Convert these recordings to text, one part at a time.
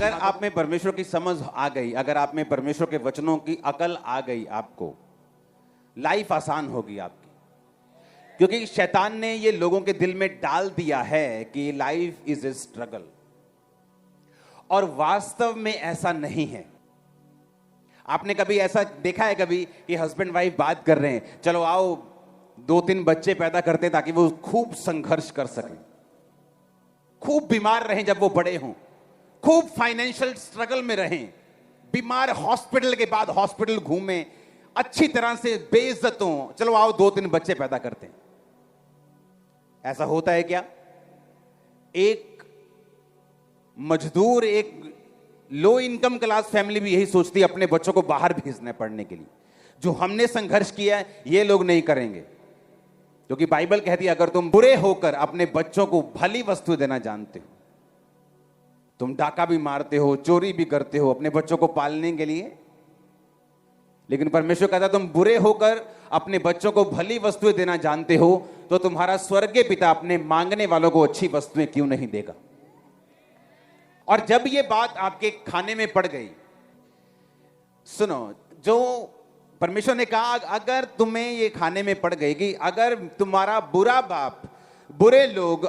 अगर आप में परमेश्वर की समझ आ गई, अगर आप में परमेश्वर के वचनों की अकल आ गई, आपको लाइफ आसान होगी आपकी। क्योंकि शैतान ने ये लोगों के दिल में डाल दिया है कि लाइफ इज ए स्ट्रगल, और वास्तव में ऐसा नहीं है। आपने कभी ऐसा देखा है कभी कि हस्बैंड वाइफ बात कर रहे हैं, चलो आओ 2-3 बच्चे पैदा करते हैं ताकि वो खूब संघर्ष कर सकें, खूब बीमार रहें जब वो बड़े हों, खूब फाइनेंशियल स्ट्रगल में रहें, बीमार हॉस्पिटल के बाद हॉस्पिटल घूमें, अच्छी तरह से बेइज्जत हों, चलो आओ 2-3 बच्चे पैदा करते हैं। ऐसा होता है क्या? एक मजदूर, एक लो इनकम क्लास फैमिली भी यही सोचती है अपने बच्चों को बाहर भेजना पढ़ने के लिए। जो हमने संघर्ष किया है ये लोग नहीं करेंगे, क्योंकि बाइबल कहती है अगर तुम बुरे होकर अपने बच्चों को भली वस्तु देना जानते हो, तुम डाका भी मारते हो, चोरी भी करते हो अपने बच्चों को पालने के लिए, लेकिन परमेश्वर कहता है तुम बुरे होकर अपने बच्चों को भली वस्तुएं देना जानते हो, तो तुम्हारा स्वर्गीय पिता अपने मांगने वालों को अच्छी वस्तुएं क्यों नहीं देगा। और जब ये बात आपके खाने में पड़ गई, सुनो, जो परमेश्वर ने कहा अगर तुम्हें ये खाने में पड़ गई कि अगर तुम्हारा बुरा बाप, बुरे लोग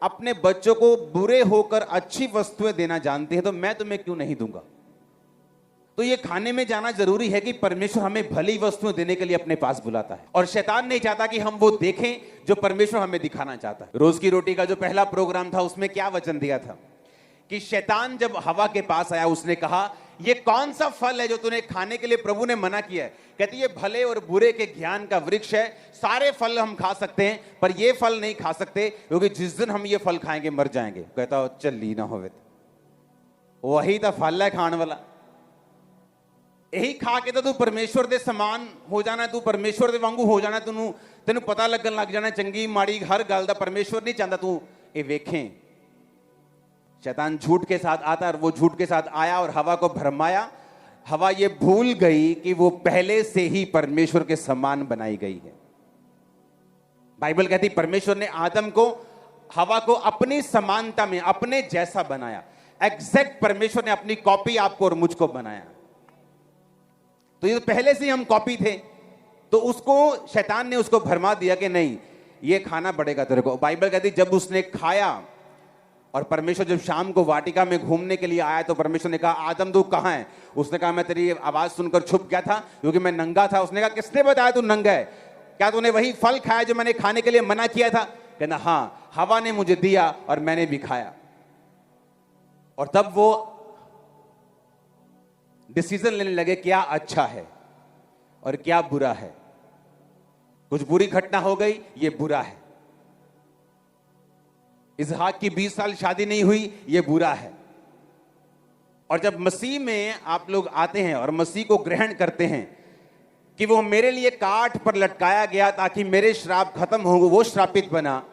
अपने बच्चों को बुरे होकर अच्छी वस्तुएं देना जानते हैं, तो मैं तुम्हें क्यों नहीं दूंगा। तो ये खाने में जाना जरूरी है कि परमेश्वर हमें भली वस्तुएं देने के लिए अपने पास बुलाता है, और शैतान नहीं चाहता कि हम वो देखें जो परमेश्वर हमें दिखाना चाहता है। रोज की रोटी का जो पहला प्रोग्राम था उसमें क्या वचन दिया था कि शैतान जब हवा के पास आया उसने कहा ये कौन सा फल है जो तूने खाने के लिए प्रभु ने मना किया है। कहती है भले और बुरे के ज्ञान का वृक्ष है, सारे फल हम खा सकते हैं पर ये फल नहीं खा सकते क्योंकि जिस दिन हम ये फल खाएंगे मर जाएंगे। कहता चल ली ना होवे, वही तो फल है खाने वाला, यही खा के तो तू परमेश्वर दे समान हो जाना, तू परमेश्वर दे वांगू हो जाना, तेन पता लगन लग जाना चंगी माड़ी हर गल दा। परमेश्वर नहीं चाहता तू ये वेखें। शैतान झूठ के साथ आता और वो झूठ के साथ आया और हवा को भरमाया। हवा ये भूल गई कि वो पहले से ही परमेश्वर के समान बनाई गई है। बाइबल कहती परमेश्वर ने आदम को, हवा को अपनी समानता में अपने जैसा बनाया। एग्जैक्ट परमेश्वर ने अपनी कॉपी आपको और मुझको बनाया। तो ये पहले से हम कॉपी थे, तो उसको शैतान ने उसको भरमा दिया कि नहीं ये खाना पड़ेगा तेरे को। बाइबल कहती जब उसने खाया और परमेश्वर जब शाम को वाटिका में घूमने के लिए आया तो परमेश्वर ने कहा आदम तू कहां है। उसने कहा मैं तेरी आवाज सुनकर छुप गया था क्योंकि मैं नंगा था। उसने कहा किसने बताया तू नंगा है, क्या तूने वही फल खाया जो मैंने खाने के लिए मना किया था। कहना हाँ, हवा ने मुझे दिया और मैंने भी खाया। और तब वो डिसीजन लेने लगे क्या अच्छा है और क्या बुरा है। कुछ बुरी घटना हो गई, ये बुरा है। इसहाक की 20 साल शादी नहीं हुई, ये बुरा है। और जब मसीह में आप लोग आते हैं और मसीह को ग्रहण करते हैं कि वो मेरे लिए काठ पर लटकाया गया ताकि मेरे श्राप खत्म हो, वो श्रापित बना।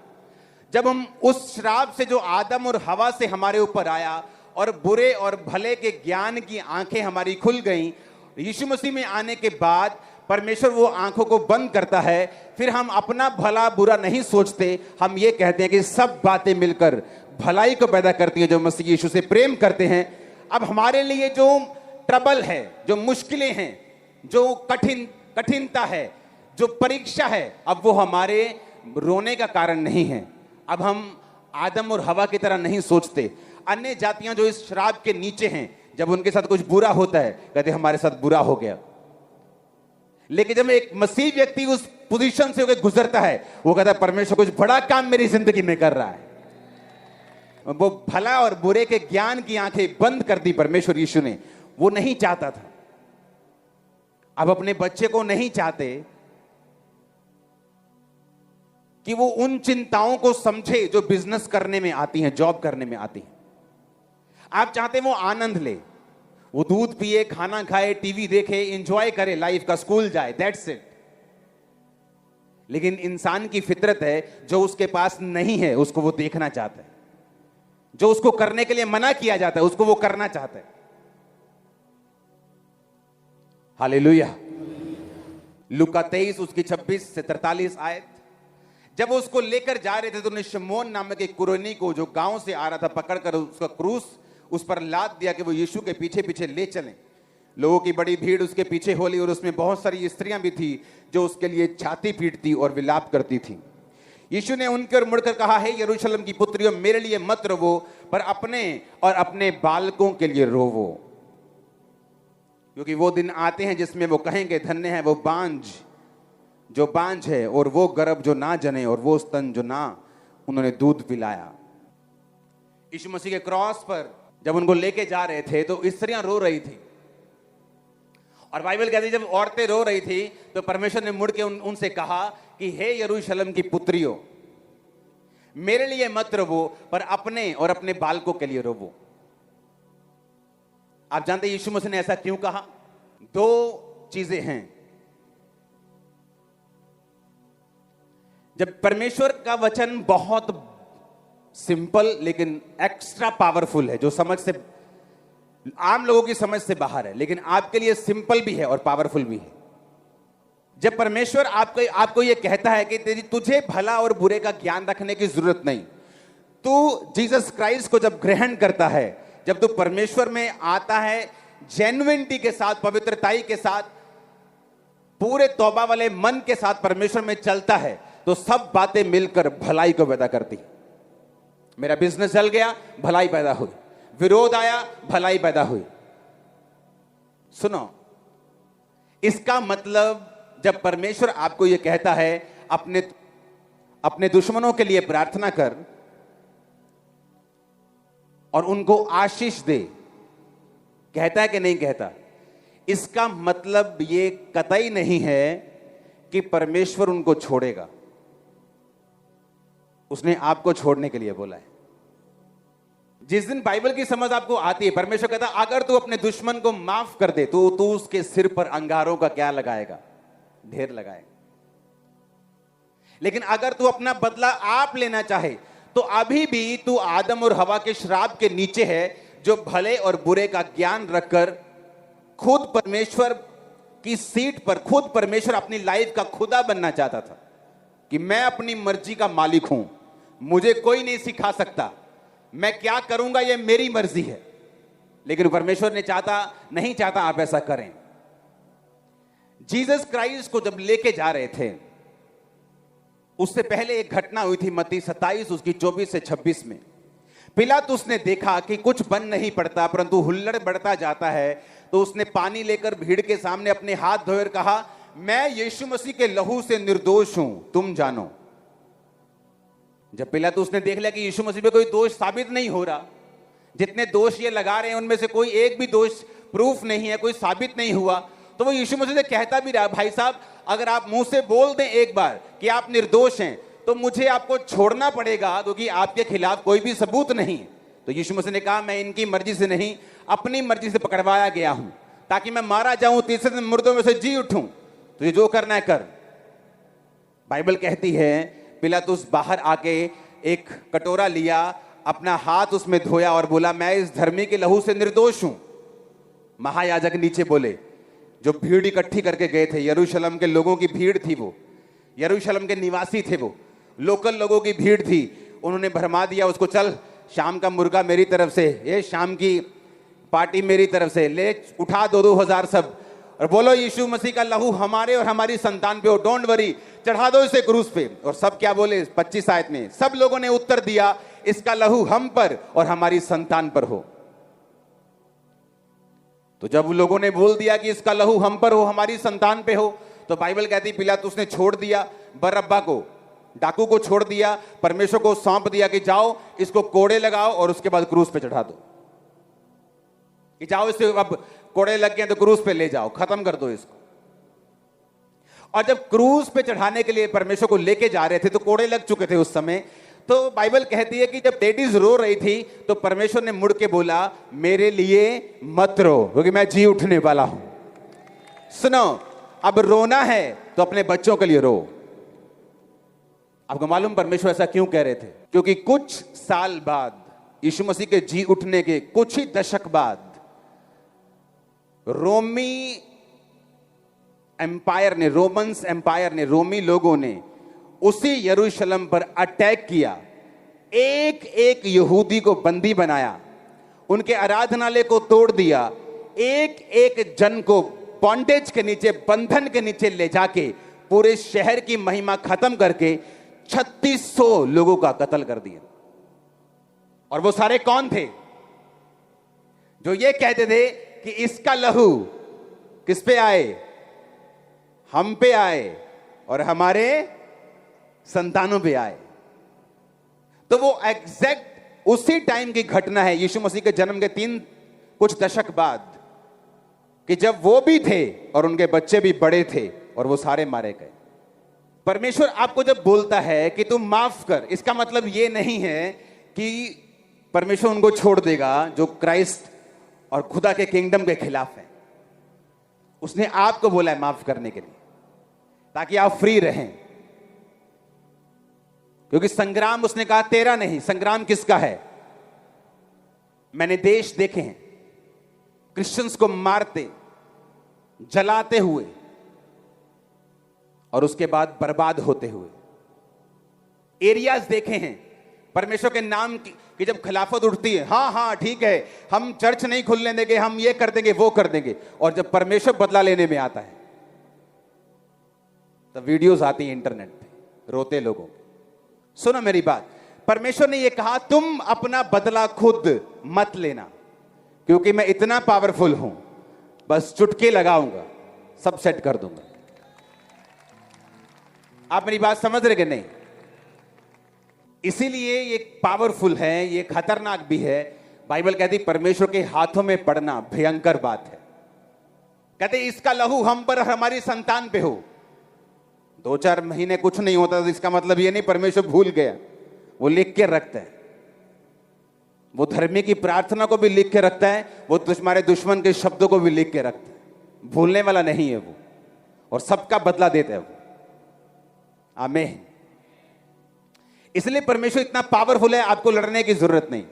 जब हम उस श्राप से जो आदम और हवा से हमारे ऊपर आया और बुरे और भले के ज्ञान की आंखें हमारी खुल गईं, यीशु मसीह में आने के बाद परमेश्वर वो आंखों को बंद करता है। फिर हम अपना भला बुरा नहीं सोचते, हम ये कहते हैं कि सब बातें मिलकर भलाई को पैदा करती है जो मसीह यीशु से प्रेम करते हैं। अब हमारे लिए जो ट्रबल है, जो मुश्किलें हैं, जो कठिनता है, जो परीक्षा है, अब वो हमारे रोने का कारण नहीं है। अब हम आदम और हवा की तरह नहीं सोचते। अन्य जातियां जो इस श्राप के नीचे हैं, जब उनके साथ कुछ बुरा होता है कहते हमारे साथ बुरा हो गया। लेकिन जब एक मसीह व्यक्ति उस पोजीशन से होकर गुजरता है, वो कहता है परमेश्वर कुछ बड़ा काम मेरी जिंदगी में कर रहा है। वो भला और बुरे के ज्ञान की आंखें बंद कर दी परमेश्वर यीशु ने। वो नहीं चाहता था, अब अपने बच्चे को नहीं चाहते कि वो उन चिंताओं को समझे जो बिजनेस करने में आती हैं, जॉब करने में आती हैं। आप चाहते हैं वो आनंद ले, वो दूध पिए, खाना खाए, टीवी देखे, एंजॉय करे लाइफ का, स्कूल जाए, दैट्स इट। लेकिन इंसान की फितरत है जो उसके पास नहीं है उसको वो देखना चाहता है, जो उसको करने के लिए मना किया जाता है उसको वो करना चाहता है। हालेलुया। लूका 23 उसकी 26 से 43 आयत। जब वो उसको लेकर जा रहे थे तो उन्हें शमौन नामक एक कुरेनी को जो गांव से आ रहा था पकड़कर उसका क्रूस उस पर लाद दिया कि वो यीशु के पीछे पीछे ले चलें। लोगों की बड़ी भीड़ उसके पीछे होली और उसमें बहुत सारी स्त्रियां भी थी जो उसके लिए छाती पीटती और विलाप करती थी। यीशु ने उनके ओर मुड़कर कहा, हे यरूशलेम की पुत्रियों, मेरे लिए मत रोवो, पर अपने और अपने बालकों के लिए रोवो, क्योंकि वो दिन आते हैं जिसमें वो कहेंगे, धन्य है वो बांझ जो बांझ है, और वो गर्भ जो ना जने, और वो स्तन जो ना उन्होंने दूध पिलाया। यीशु मसीह के क्रॉस पर जब उनको लेके जा रहे थे तो स्त्रियां रो रही थी, और बाइबल कहती है जब औरतें रो रही थी तो परमेश्वर ने मुड़ के उनसे कहा कि हे यरूशलेम की पुत्रियों, मेरे लिए मत रोवो, पर अपने और अपने बालकों के लिए रोवो। आप जानते हैं यीशु मसीह ने ऐसा क्यों कहा? दो चीजें हैं। जब परमेश्वर का वचन बहुत सिंपल लेकिन एक्स्ट्रा पावरफुल है, जो समझ से आम लोगों की समझ से बाहर है, लेकिन आपके लिए सिंपल भी है और पावरफुल भी है। जब परमेश्वर आपको यह कहता है कि तुझे भला और बुरे का ज्ञान रखने की जरूरत नहीं, तू जीसस क्राइस्ट को जब ग्रहण करता है, जब तू परमेश्वर में आता है जेन्युइनिटी के साथ, पवित्रताई के साथ, पूरे तौबा वाले मन के साथ परमेश्वर में चलता है, तो सब बातें मिलकर भलाई को पैदा करती। मेरा बिजनेस चल गया, भलाई पैदा हुई। विरोध आया, भलाई पैदा हुई। सुनो, इसका मतलब जब परमेश्वर आपको यह कहता है अपने दुश्मनों के लिए प्रार्थना कर और उनको आशीष दे, कहता है कि नहीं कहता? इसका मतलब यह कतई नहीं है कि परमेश्वर उनको छोड़ेगा। उसने आपको छोड़ने के लिए बोला है। जिस दिन बाइबल की समझ आपको आती है, परमेश्वर कहता है अगर तू अपने दुश्मन को माफ कर दे तो तू उसके सिर पर अंगारों का क्या लगाएगा? ढेर लगाएगा। लेकिन अगर तू अपना बदला आप लेना चाहे तो अभी भी तू आदम और हवा के श्राप के नीचे है, जो भले और बुरे का ज्ञान रखकर खुद परमेश्वर की सीट पर, खुद परमेश्वर अपनी लाइफ का खुदा बनना चाहता था कि मैं अपनी मर्जी का मालिक हूं, मुझे कोई नहीं सिखा सकता, मैं क्या करूंगा ये मेरी मर्जी है। लेकिन परमेश्वर ने नहीं चाहता आप ऐसा करें। जीसस क्राइस्ट को जब लेके जा रहे थे, उससे पहले एक घटना हुई थी मत्ती 27 उसकी 24 से 26 में। पिलातुस ने देखा कि कुछ बन नहीं पड़ता परंतु हुल्लड़ बढ़ता जाता है, तो उसने पानी लेकर भीड़ के सामने अपने हाथ धोकर कहा, मैं यीशु मसीह के लहू से निर्दोष हूं, तुम जानो। जब पिलातुस ने देख लिया कि यीशु मसीह पे कोई दोष साबित नहीं हो रहा, जितने दोष ये लगा रहे हैं उनमें से कोई एक भी दोष प्रूफ नहीं है, कोई साबित नहीं हुआ, तो वो यीशु मसीह से कहता भी रहा, भाई साहब अगर आप मुंह से बोल दें एक बार कि आप निर्दोष हैं तो मुझे आपको छोड़ना पड़ेगा, क्योंकि आपके खिलाफ कोई भी सबूत नहीं है। तो यीशु मसीह ने कहा, मैं इनकी मर्जी से नहीं, अपनी मर्जी से पकड़वाया गया हूं ताकि मैं मारा जाऊं, तीसरे दिन मुर्दों में से जी उठूं। तुझे जो करना है कर। बाइबल कहती है पिलातुस बाहर आके एक कटोरा लिया, अपना हाथ उसमें धोया और बोला, मैं इस धर्मी के लहू से निर्दोष हूं। महायाजक नीचे बोले, जो भीड़ इकट्ठी करके गए थे, यरूशलेम के लोगों की भीड़ थी, वो यरूशलेम के निवासी थे, वो लोकल लोगों की भीड़ थी, उन्होंने भरमा दिया उसको, चल शाम का मुर्गा मेरी तरफ से, ये शाम की पार्टी मेरी तरफ से, ले उठा 2,000 सब, और बोलो यीशु मसीह का लहू हमारे और हमारी संतान पे हो, डोंट वरी, चढ़ा दो इसे क्रूस पे। और सब क्या बोले 25 आयत में, सब लोगों ने उत्तर दिया, इसका लहू हम पर और हमारी संतान पर हो। तो जब लोगों ने बोल दिया कि इसका लहू हम पर हो, हमारी संतान पे हो, तो बाइबल कहती पिलातुस ने छोड़ दिया बरअब्बा को, डाकू को छोड़ दिया, परमेश्वर को सौंप दिया कि जाओ इसको कोड़े लगाओ और उसके बाद क्रूस पे चढ़ा दो, कि जाओ इसे अब कोड़े लग गए तो क्रूस पे ले जाओ, खत्म कर दो इसको। और जब क्रूस पे चढ़ाने के लिए परमेश्वर को लेके जा रहे थे तो कोड़े लग चुके थे उस समय। तो बाइबल कहती है कि जब लेडीज रो रही थी तो परमेश्वर ने मुड़ के बोला, मेरे लिए मत रो, क्योंकि मैं जी उठने वाला हूं। सुनो, अब रोना है तो अपने बच्चों के लिए रो। आपको मालूम परमेश्वर ऐसा क्यों कह रहे थे? क्योंकि कुछ साल बाद, यीशु मसीह के जी उठने के कुछ ही दशक बाद, रोमन्स एम्पायर ने, रोमी लोगों ने उसी यरूशलेम पर अटैक किया, एक एक यहूदी को बंदी बनाया, उनके आराधनालय को तोड़ दिया, एक एक जन को बॉन्डेज के नीचे, बंधन के नीचे ले जाके पूरे शहर की महिमा खत्म करके 3600 लोगों का कत्ल कर दिया। और वो सारे कौन थे? जो ये कहते थे कि इसका लहू किस पे आए? हम पे आए और हमारे संतानों पे आए। तो वो एग्जैक्ट उसी टाइम की घटना है, यीशु मसीह के जन्म के कुछ दशक बाद, कि जब वो भी थे और उनके बच्चे भी बड़े थे और वो सारे मारे गए। परमेश्वर आपको जब बोलता है कि तुम माफ कर, इसका मतलब ये नहीं है कि परमेश्वर उनको छोड़ देगा जो क्राइस्ट और खुदा के किंगडम के खिलाफ है। उसने आपको बोला है माफ करने के लिए, ताकि आप फ्री रहें। क्योंकि संग्राम, उसने कहा तेरा नहीं, संग्राम किसका है? मैंने देश देखे हैं क्रिश्चियंस को मारते, जलाते हुए और उसके बाद बर्बाद होते हुए। एरियाज देखे हैं परमेश्वर के नाम की जब खिलाफत उठती है, हाँ हाँ ठीक है, हम चर्च नहीं खुलने देंगे, हम ये कर देंगे, वो कर देंगे, और जब परमेश्वर बदला लेने में आता है तो वीडियोस आती हैं इंटरनेट पे रोते लोगों के। सुनो मेरी बात, परमेश्वर ने ये कहा तुम अपना बदला खुद मत लेना, क्योंकि मैं इतना पावरफुल हूं, बस चुटकी लगाऊंगा, सब सेट कर दूंगा। आप मेरी बात समझ रहे कि नहीं? इसीलिए ये पावरफुल है, ये खतरनाक भी है। बाइबल कहती परमेश्वर के हाथों में पड़ना भयंकर बात है। कहते इसका लहू हम पर, हमारी संतान पे हो। 2-4 महीने कुछ नहीं होता तो इसका मतलब ये नहीं परमेश्वर भूल गया, वो लिख के रखता है। वो धर्मी की प्रार्थना को भी लिख के रखता है, वो तुम्हारे दुश्मन के शब्दों को भी लिख के रखता है। भूलने वाला नहीं है वो, और सबका बदला देता है वो। आमीन। इसलिए परमेश्वर इतना पावरफुल है, आपको लड़ने की जरूरत नहीं,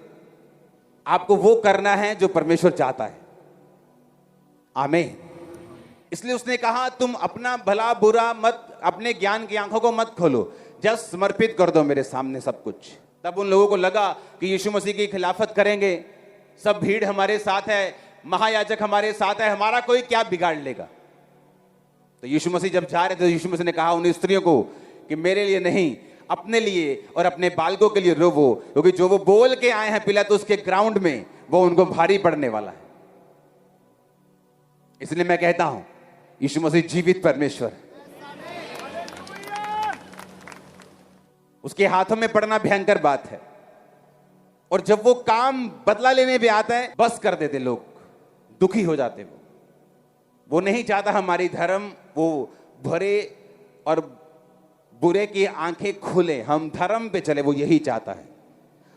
आपको वो करना है जो परमेश्वर चाहता है। आमीन। इसलिए उसने कहा तुम अपना भला बुरा मत, अपने ज्ञान की आंखों को मत खोलो, जस्ट समर्पित कर दो मेरे सामने सब कुछ। तब उन लोगों को लगा कि यीशु मसीह की खिलाफत करेंगे, सब भीड़ हमारे साथ है, महायाजक हमारे साथ है, हमारा कोई क्या बिगाड़ लेगा। तो यीशु मसीह जब जा रहे थे, यीशु मसीह ने कहा उन स्त्रियों को कि मेरे लिए नहीं, अपने लिए और अपने बालकों के लिए रोवो, क्योंकि जो वो बोल के आए हैं पिलातुस के ग्राउंड में, वो उनको भारी पड़ने वाला है। इसलिए मैं कहता हूं यीशु मसीह जीवित परमेश्वर, उसके हाथों में पड़ना भयंकर बात है। और जब वो काम बदला लेने भी आता है, बस कर देते लोग, दुखी हो जाते। वो नहीं चाहता हमारी धर्म वो भरे और बुरे की आंखें खुले, हम धर्म पे चले, वो यही चाहता है।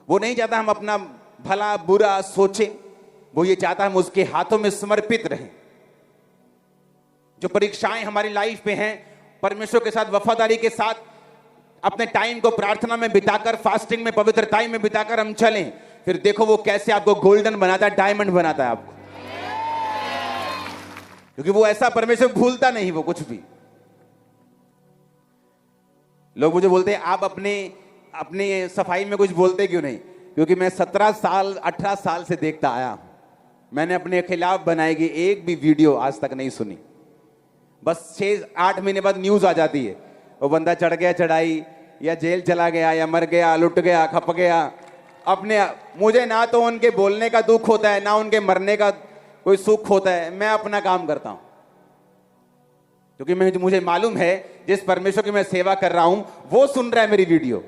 वो नहीं चाहता हम अपना भला बुरा सोचें, वो ये चाहता हम उसके हाथों में समर्पित रहें। जो परीक्षाएं हमारी लाइफ पे हैं, परमेश्वर के साथ वफादारी के साथ अपने टाइम को प्रार्थना में बिताकर, फास्टिंग में, पवित्र टाइम में बिताकर हम चलें, फिर देखो वो कैसे आपको गोल्डन बनाता है, डायमंड बनाता है आपको। क्योंकि वो ऐसा परमेश्वर भूलता नहीं, वो कुछ भी। लोग मुझे बोलते हैं आप अपने सफाई में कुछ बोलते क्यों नहीं? क्योंकि मैं 17 साल 18 साल से देखता आया हूं, मैंने अपने खिलाफ बनाई गई एक भी वीडियो आज तक नहीं सुनी। बस 6-8 महीने बाद न्यूज आ जाती है, वो बंदा चढ़ गया चढ़ाई, या जेल चला गया, या मर गया, लुट गया, खप गया। अपने मुझे ना तो उनके बोलने का दुख होता है, ना उनके मरने का कोई सुख होता है। मैं अपना काम करता हूं, क्योंकि मुझे मालूम है जिस परमेश्वर की मैं सेवा कर रहा हूं वो सुन रहा है मेरी वीडियो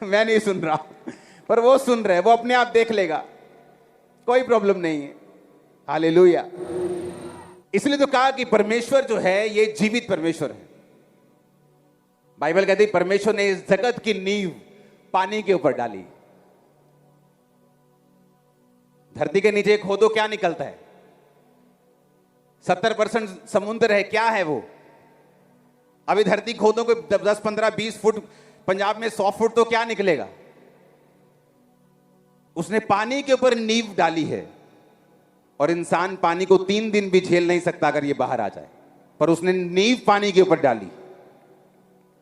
मैं नहीं सुन रहा पर वो सुन रहा है, वो अपने आप देख लेगा, कोई प्रॉब्लम नहीं है। हालेलुया। इसलिए तो कहा कि परमेश्वर जो है ये जीवित परमेश्वर है। बाइबल कहती है परमेश्वर ने इस जगत की नींव पानी के ऊपर डाली। धरती के नीचे खोदो, क्या निकलता है? 70% समुद्र है, क्या है वो? अभी धरती खोदो को 10, 15, 20 फुट, पंजाब में 100 फुट, तो क्या निकलेगा? उसने पानी के ऊपर नींव डाली है, और इंसान पानी को 3 दिन भी झेल नहीं सकता अगर ये बाहर आ जाए, पर उसने नींव पानी के ऊपर डाली।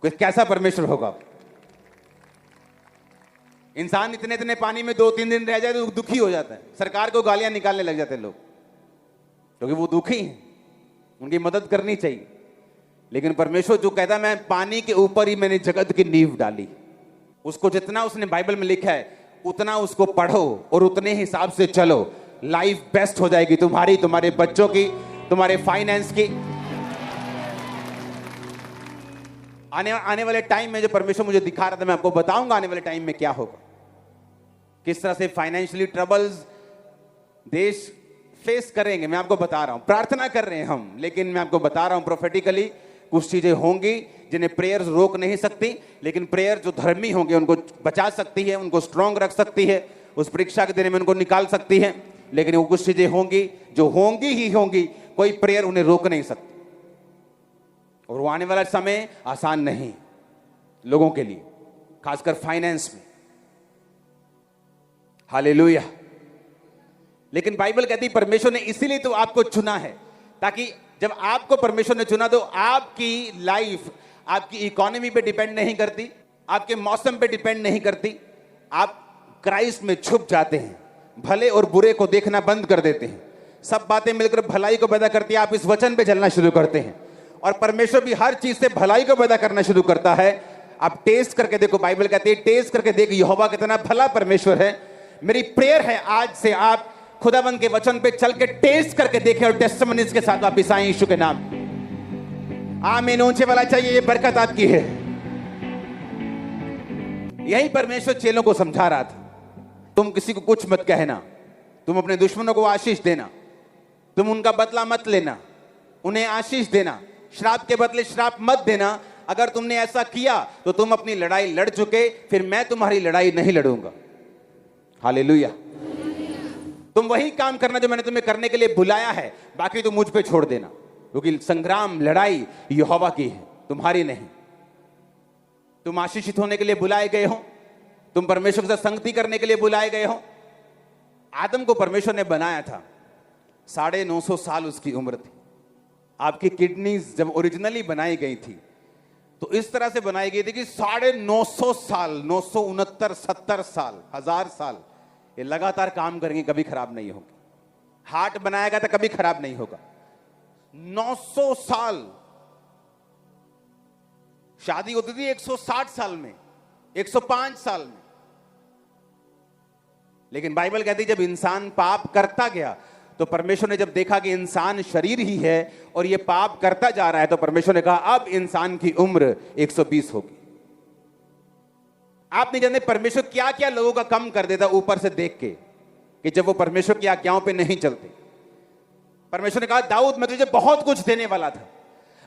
कोई कैसा परमेश्वर होगा? इंसान इतने इतने पानी में 2-3 दिन रह जाए तो दुखी हो जाता है, सरकार को गालियां निकालने लग जाते हैं लोग, क्योंकि वो दुखी हैं, उनकी मदद करनी चाहिए। लेकिन परमेश्वर जो कहता है, मैं पानी के ऊपर ही मैंने जगत की नींव डाली, उसको जितना उसने बाइबल में लिखा है उतना उसको पढ़ो और उतने हिसाब से चलो, लाइफ बेस्ट हो जाएगी तुम्हारी, तुम्हारे बच्चों की, तुम्हारे फाइनेंस की। आने वाले टाइम में जो परमेश्वर मुझे दिखा रहा था, मैं आपको बताऊंगा आने वाले टाइम में क्या होगा, किस तरह से फाइनेंशियली ट्रबल्स देश फेस करेंगे। मैं आपको बता रहा हूं, प्रार्थना कर रहे हैं हम, लेकिन मैं आपको बता रहा हूं प्रोफेटिकली कुछ चीजें होंगी जिन्हें प्रेयर्स रोक नहीं सकती, लेकिन प्रेयर जो धर्मी होंगे उनको बचा सकती है, उनको स्ट्रांग रख सकती है, उस परीक्षा के दिन में उनको निकाल सकती है। लेकिन वो कुछ चीजें होंगी जो होंगी ही होंगी, कोई प्रेयर उन्हें रोक नहीं सकती। और वो आने वाला समय आसान नहीं लोगों के लिए, खासकर फाइनेंस में। हालेलुया। लेकिन बाइबल कहती है परमेश्वर ने इसीलिए तो आपको चुना है, ताकि जब आपको परमेश्वर ने चुना तो आपकी लाइफ आपकी इकोनॉमी पे डिपेंड नहीं करती, आपके मौसम पे डिपेंड नहीं करती। आप क्राइस्ट में छुप जाते हैं, भले और बुरे को देखना बंद कर देते हैं, सब बातें मिलकर भलाई को पैदा करती है। आप इस वचन पे चलना शुरू करते हैं और परमेश्वर भी हर चीज से भलाई को पैदा करना शुरू करता है। आप टेस्ट करके देखो, बाइबल कहती है टेस्ट करके देखो यहोवा कितना भला परमेश्वर है। मेरी प्रेयर है आज से आप खुदावंद के वचन पे चल के टेस्ट करके देखें और टेस्टिमनीज के साथ वापिस आए यीशु के नाम। आमीन। ऊंचे वाला चाहिए, ये बरकत आपकी है। यही परमेश्वर चेलों को समझा रहा था, तुम किसी को कुछ मत कहना, तुम अपने दुश्मनों को आशीष देना, तुम उनका बदला मत लेना, उन्हें आशीष देना, श्राप के बदले श्राप मत देना। अगर तुमने ऐसा किया तो तुम अपनी लड़ाई लड़ चुके, फिर मैं तुम्हारी लड़ाई नहीं लड़ूंगा। हालेलुया। तुम वही काम करना जो मैंने तुम्हें करने के लिए बुलाया है, बाकी तुम मुझ पे छोड़ देना, क्योंकि संग्राम लड़ाई यहोवा की है, तुम्हारी नहीं। तुम आशीषित होने के लिए बुलाए गए हो, तुम परमेश्वर के साथ संगति करने के लिए बुलाए गए हो। आदम को परमेश्वर ने बनाया था, 950 साल उसकी उम्र थी। आपकी किडनीज जब ओरिजिनली बनाई गई थी तो इस तरह से बनाई गई थी कि 950 साल, 969, 70 साल, 1000 साल ये लगातार काम करेंगे, कभी खराब नहीं होगी। हार्ट बनाया गया था, कभी खराब नहीं होगा। 900 साल शादी होती थी 160 साल में, 105 साल में। लेकिन बाइबल कहती है जब इंसान पाप करता गया तो परमेश्वर ने जब देखा कि इंसान शरीर ही है और ये पाप करता जा रहा है, तो परमेश्वर ने कहा अब इंसान की उम्र 120 होगी। आप नहीं जानते परमेश्वर क्या क्या लोगों का कम कर देता ऊपर से देख के, कि जब वो परमेश्वर की आज्ञाओं पे नहीं चलते। परमेश्वर ने कहा दाऊद मैं तुझे बहुत कुछ देने वाला था,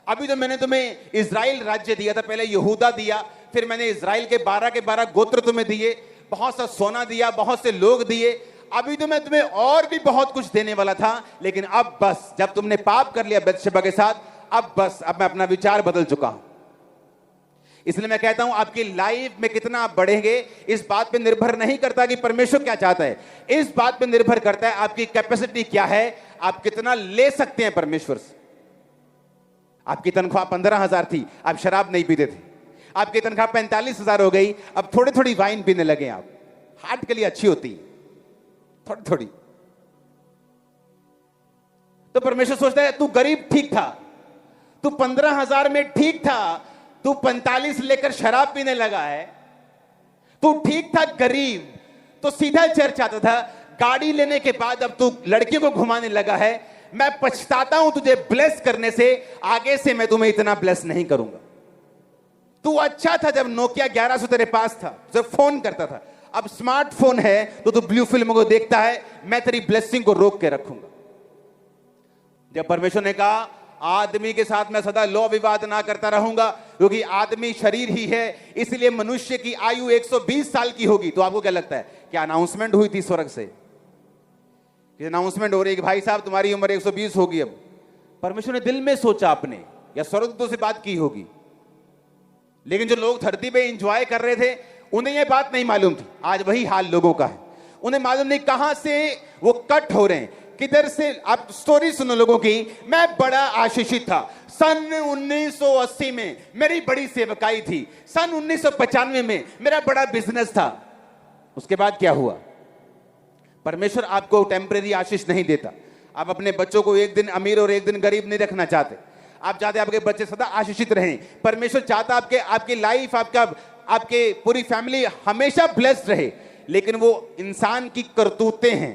अभी तो मैंने तुम्हें इजराइल राज्य दिया था, पहले यहूदा दिया, फिर मैंने इजराइल के 12 के 12 गोत्र तुम्हें दिए, बहुत सा सोना दिया, बहुत से लोग दिए, अभी तो मैं तुम्हें और भी बहुत कुछ देने वाला था, लेकिन अब बस जब तुमने पाप कर लिया बत्शेबा के साथ, अब बस अब मैं अपना विचार बदल चुका हूं। इसलिए मैं कहता हूं आपकी लाइफ में कितना आप बढ़ेंगे इस बात पे निर्भर नहीं करता कि परमेश्वर क्या चाहता है, इस बात पे निर्भर करता है आपकी कैपेसिटी क्या है, आप कितना ले सकते हैं परमेश्वर से। आपकी तनख्वाह 15,000 थी, आप शराब नहीं पीते थे। आपकी तनख्वाह 45,000 हो गई, अब थोड़ी थोड़ी वाइन पीने लगे। आप हार्ट के लिए अच्छी होती है थोड़ी थोड़ी। तो परमेश्वर सोचता है तू गरीब ठीक था, तू 15,000 में ठीक था, तू 45 लेकर शराब पीने लगा है। तू ठीक था गरीब, तो सीधा चर्च आता था, गाड़ी लेने के बाद अब तू लड़कियों को घुमाने लगा है। मैं पछताता हूं तुझे ब्लेस करने से, आगे से मैं तुम्हें इतना ब्लेस नहीं करूंगा। तू अच्छा था जब नोकिया 1100 तेरे पास था, जब फोन करता था, अब स्मार्टफोन है तो तू ब्लू फिल्म को देखता है, मैं तेरी ब्लेसिंग को रोक के रखूंगा। जब परमेश्वर ने कहा आदमी के साथ मैं सदा लो विवाद ना करता रहूंगा, क्योंकि आदमी शरीर ही है, इसलिए मनुष्य की आयु 120 साल की होगी। तो आपको क्या लगता है, क्या अनाउंसमेंट हुई थी स्वर्ग से, अनाउंसमेंट हो रही है कि भाई साहब तुम्हारी उम्र 120 होगी? अब परमेश्वर ने दिल में सोचा अपने, या स्वर्गदूतों से बात की होगी। लेकिन जो लोग धरती पे एंजॉय कर रहे थे उन्हें यह बात नहीं मालूम थी। आज वही हाल लोगों का है, उन्हें मालूम नहीं कहां से वो कट हो रहे हैं, किधर से। आप स्टोरी सुनो लोगों की। मैं बड़ा आशीषित था, सन 1980 में मेरी बड़ी सेवकाई थी, सन 1995 में मेरा बड़ा बिजनेस था। उसके बाद क्या हुआ? परमेश्वर आपको टेम्परेरी आशीष नहीं देता। आप अपने बच्चों को एक दिन अमीर और एक दिन गरीब नहीं रखना चाहते। आप चाहते आपके बच्चे सदा आशीषित रहें। परमेश्वर चाहता आपकी लाइफ, आपके पूरी फैमिली हमेशा ब्लेस्ड रहे। लेकिन वो इंसान की करतूतें हैं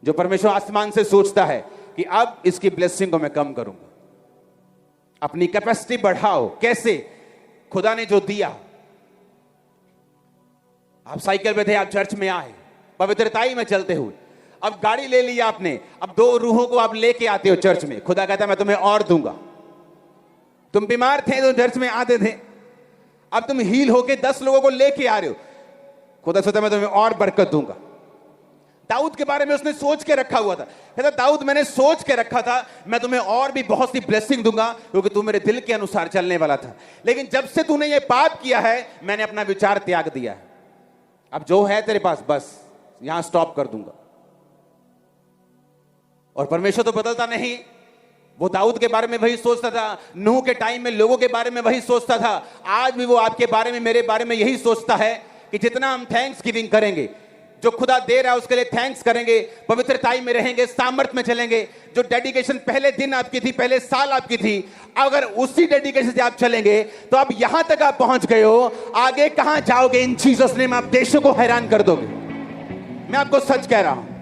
जो परमेश्वर आसमान से सोचता है कि अब इसकी ब्लेसिंग को मैं कम करूंगा। अपनी कैपेसिटी बढ़ाओ। कैसे? खुदा ने जो दिया, आप साइकिल पे थे, आप चर्च में आए पवित्रताई में चलते हुए, अब गाड़ी ले ली आपने, अब 2 रूहों को आप लेके आते हो चर्च में। खुदा कहता है मैं तुम्हें और दूंगा। तुम बीमार थे तो चर्च में आते थे, अब तुम हील होके 10 लोगों को लेके आ रहे हो। खुदा सोचता मैं तुम्हें और बरकत दूंगा। दाऊद के बारे में उसने सोच के रखा हुआ था। कहता दाऊद मैंने सोच के रखा था मैं तुम्हें और भी बहुत सी ब्लेसिंग दूंगा क्योंकि तू मेरे दिल के अनुसार चलने वाला था। लेकिन जब से तूने ये पाप किया है मैंने अपना विचार त्याग दिया है। अब जो है तेरे पास बस यहां स्टॉप कर दूंगा। और परमेश्वर तो बदलता नहीं। वो दाऊद के बारे में वही सोचता था, नूह के टाइम में लोगों के बारे में वही सोचता था। आज भी वो आपके बारे में, मेरे बारे में यही सोचता है कि जितना हम थैंक्स गिविंग करेंगे, जो खुदा दे रहा है उसके लिए थैंक्स करेंगे, पवित्रताई में रहेंगे, सामर्थ में चलेंगे। जो डेडिकेशन पहले दिन आपकी थी, पहले साल आपकी थी, अगर उसी डेडिकेशन से आप चलेंगे तो अब यहां तक आप पहुंच गए हो, आगे कहां जाओगे? इन जीसस नेम आप देशों को हैरान कर दोगे। मैं आपको सच कह रहा हूं।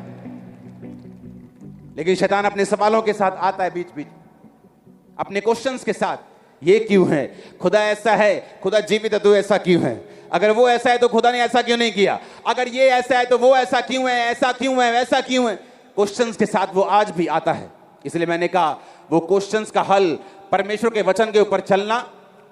लेकिन शैतान अपने सवालों के साथ आता है बीच बीच, अपने क्वेश्चंस के साथ। ये क्यों है? खुदा ऐसा है, खुदा जीवित है तो ऐसा क्यों है? अगर वो ऐसा है तो खुदा ने ऐसा क्यों नहीं किया? अगर ये ऐसा है तो वो ऐसा क्यों है? ऐसा क्यों है? वैसा क्यों है? क्वेश्चंस के साथ वो आज भी आता है। इसलिए मैंने कहा वो क्वेश्चंस का हल परमेश्वर के वचन के ऊपर चलना,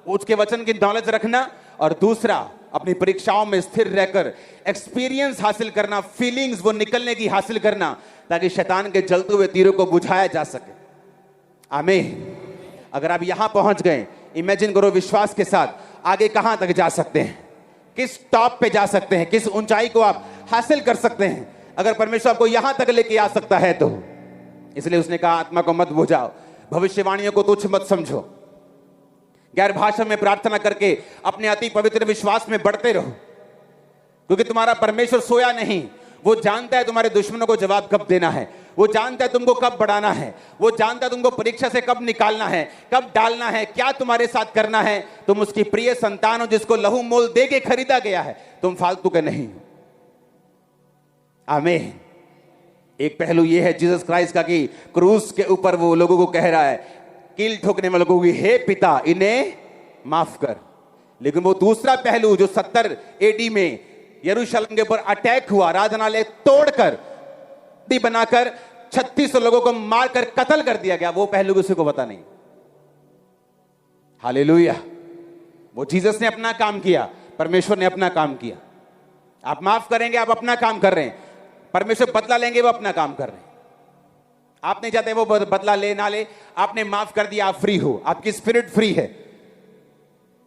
उसके वचन की नॉलेज रखना, और दूसरा अपनी परीक्षाओं में स्थिर रहकर एक्सपीरियंस हासिल करना, फीलिंग्स वो निकलने की हासिल करना, ताकि शैतान के जलते हुए तीरों को बुझाया जा सके। आमीन। अगर आप यहां पहुंच गए, इमेजिन करो विश्वास के साथ आगे कहां तक जा सकते हैं, किस टॉप पे जा सकते हैं, किस ऊंचाई को आप हासिल कर सकते हैं अगर परमेश्वर आपको यहां तक लेके आ सकता है तो। इसलिए उसने कहा आत्मा को मत बुझाओ, भविष्यवाणियों को तुच्छ मत समझो, गैर भाषा में प्रार्थना करके अपने अति पवित्र विश्वास में बढ़ते रहो, क्योंकि तुम्हारा परमेश्वर सोया नहीं। वो जानता है तुम्हारे दुश्मनों को जवाब कब देना है, वो जानता है तुमको कब बढ़ाना है, वो जानता है तुमको परीक्षा से कब निकालना है, कब डालना है, क्या तुम्हारे साथ करना है। तुम उसकी प्रिय संतान हो जिसको लहू मोल दे के खरीदा गया है, तुम फालतू के नहीं हो। आमीन। एक पहलू यह है जीसस क्राइस्ट का कि क्रूस के ऊपर वो लोगों को कह रहा है, कील ठोकने वालों को, हे पिता इन्हें माफ कर। लेकिन वो दूसरा पहलू जो 70 AD में यरूशलेम के ऊपर अटैक हुआ, आराधनालय तोड़कर बनाकर 3600 लोगों को मारकर कत्ल कर दिया गया, वो पहलू किसी को पता नहीं। हालेलुया। वो जीसस ने अपना काम किया, परमेश्वर ने अपना काम किया। आप माफ करेंगे, आप अपना काम कर रहे हैं। परमेश्वर बदला लेंगे, वो अपना काम कर रहे हैं। आप नहीं चाहते वो बदला ले ना ले, आपने माफ कर दिया, आप फ्री हो, आपकी स्पिरिट फ्री है।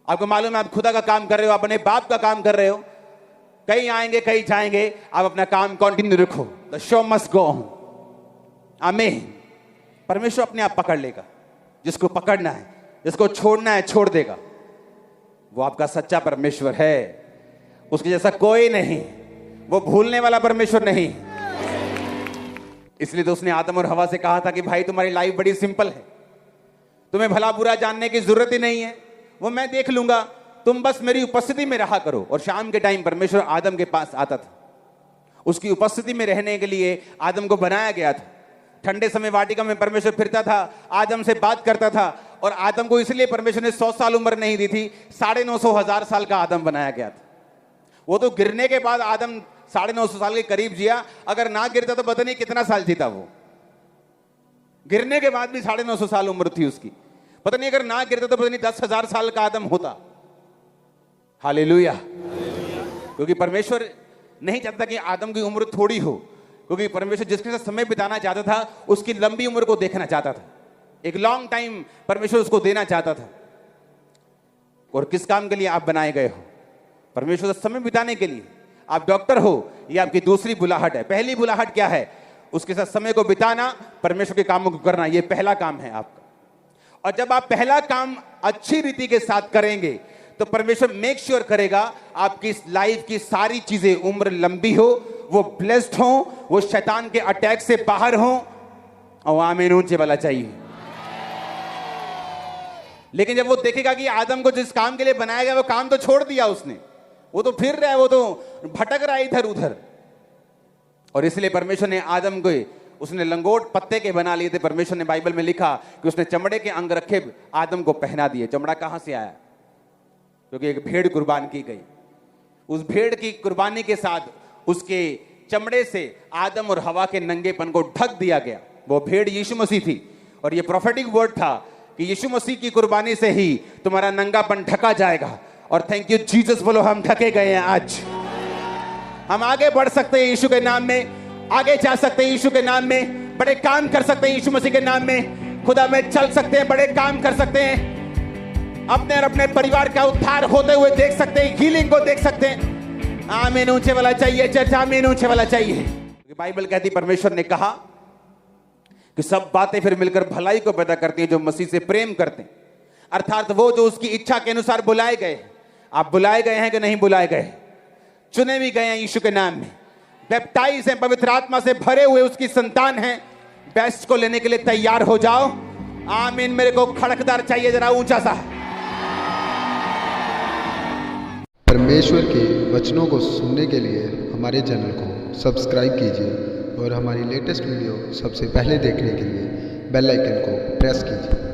आपको मालूम है आप खुदा का काम कर रहे हो, आप अपने बाप का काम कर रहे हो। कहीं आएंगे कहीं जाएंगे, आप अपना काम कंटिन्यू रखो। The show must go on. आमीन। परमेश्वर अपने आप पकड़ लेगा, जिसको पकड़ना है, जिसको छोड़ना है छोड़ देगा। वो आपका सच्चा परमेश्वर है, उसके जैसा कोई नहीं। वो भूलने वाला परमेश्वर नहीं। इसलिए तो उसने आदम और हवा से कहा था कि भाई तुम्हारी लाइफ बड़ी सिंपल है, तुम्हें भला बुरा जानने की जरूरत ही नहीं है, वो मैं देख लूंगा, तुम बस मेरी उपस्थिति में रहा करो। और शाम के टाइम परमेश्वर आदम के पास आता था, उसकी उपस्थिति में रहने के लिए आदम को बनाया गया था। ठंडे समय वाटिका में परमेश्वर फिरता था, आदम से बात करता था। और आदम को इसलिए परमेश्वर ने 100 साल उम्र नहीं दी थी, 950,000 साल का आदम बनाया गया था। वो तो गिरने के बाद आदम 950 साल के करीब जिया, अगर ना गिरता तो पता नहीं कितना साल जीता। वो गिरने के बाद भी 950 साल उम्र थी उसकी, पता नहीं अगर ना गिरता तो पता नहीं 10,000 साल का आदम होता। हालेलुया। क्योंकि परमेश्वर नहीं चाहता कि आदम की उम्र थोड़ी हो, क्योंकि परमेश्वर जिसके साथ समय बिताना चाहता था उसकी लंबी उम्र को देखना चाहता था। एक लॉन्ग टाइम परमेश्वर उसको देना चाहता था। और किस काम के लिए आप बनाए गए हो? परमेश्वर से समय बिताने के लिए। आप डॉक्टर हो, ये आपकी दूसरी बुलाहट है। पहली बुलाहट क्या है? उसके साथ समय को बिताना, परमेश्वर के कामों को करना, ये पहला काम है आपका। और जब आप पहला काम अच्छी रीति के साथ करेंगे तो परमेश्वर मेक श्योर करेगा आपकी इस लाइफ की सारी चीजें, उम्र लंबी हो, वो ब्लेस्ड हो, वो शैतान के अटैक से बाहर हो। और आमीन ऊंचे वाला चाहिए। लेकिन जब वो देखेगा कि आदम को जिस काम के लिए बनाया गया वो काम तो छोड़ दिया उसने, वो तो फिर रहा है, वो तो भटक रहा है इधर उधर, और इसलिए परमेश्वर ने आदम को, उसने लंगोट पत्ते के बना लिए थे। परमेश्वर ने बाइबल में लिखा कि उसने चमड़े के अंग रखे आदम को पहना दिए। चमड़ा कहां से आया? क्योंकि एक भेड़ कुर्बान की गई। उस भेड़ की कुर्बानी के साथ उसके चमड़े से आदम और हवा के नंगेपन को ढक दिया गया। वो भेड़ यीशु मसीह थी, और ये प्रोफेटिक वर्ड था कि यीशु मसीह की कुर्बानी से ही तुम्हारा नंगापन ढका जाएगा। और थैंक यू जीसस, बोलो हम ढके गए हैं। आज हम आगे बढ़ सकते हैं यीशु के नाम में, आगे जा सकते हैं यीशु के नाम में, बड़े काम कर सकते हैं यीशु मसीह के नाम में, खुदा में चल सकते हैं, बड़े काम कर सकते हैं, अपने और अपने परिवार का उद्धार होते हुए देख सकते हैं, हीलिंग को देख सकते हैं। आमीन ऊंचे वाला चाहिए चर्च, आमीन ऊंचे वाला चाहिए। बाइबल कहती परमेश्वर ने कहा कि सब बातें फिर मिलकर भलाई को पैदा करती हैं जो मसीह से प्रेम करते हैं, अर्थात वो जो उसकी इच्छा के अनुसार बुलाए गए। आप बुलाए गए हैं कि नहीं बुलाए गए? चुने भी गए हैं यीशु के नाम में, बैप्टाइज हैं, पवित्र आत्मा से भरे हुए उसकी संतान हैं। बेस्ट को लेने के लिए तैयार हो जाओ। आमीन। मेरे को खड़कदार चाहिए जरा ऊंचा सा। परमेश्वर के वचनों को सुनने के लिए हमारे चैनल को सब्सक्राइब कीजिए और हमारी लेटेस्ट वीडियो सबसे पहले देखने के लिए बेल आइकन को प्रेस कीजिए।